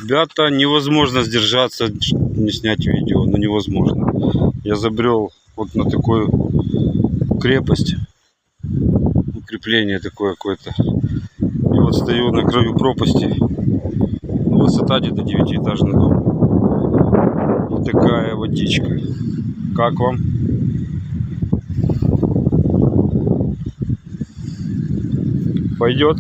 Ребята, невозможно сдержаться, не снять видео, но невозможно. Я забрел вот на такую крепость, укрепление такое какое-то. И вот стою на краю пропасти. Высота где-то 9-этажный дом. И такая водичка. Как вам? Пойдет?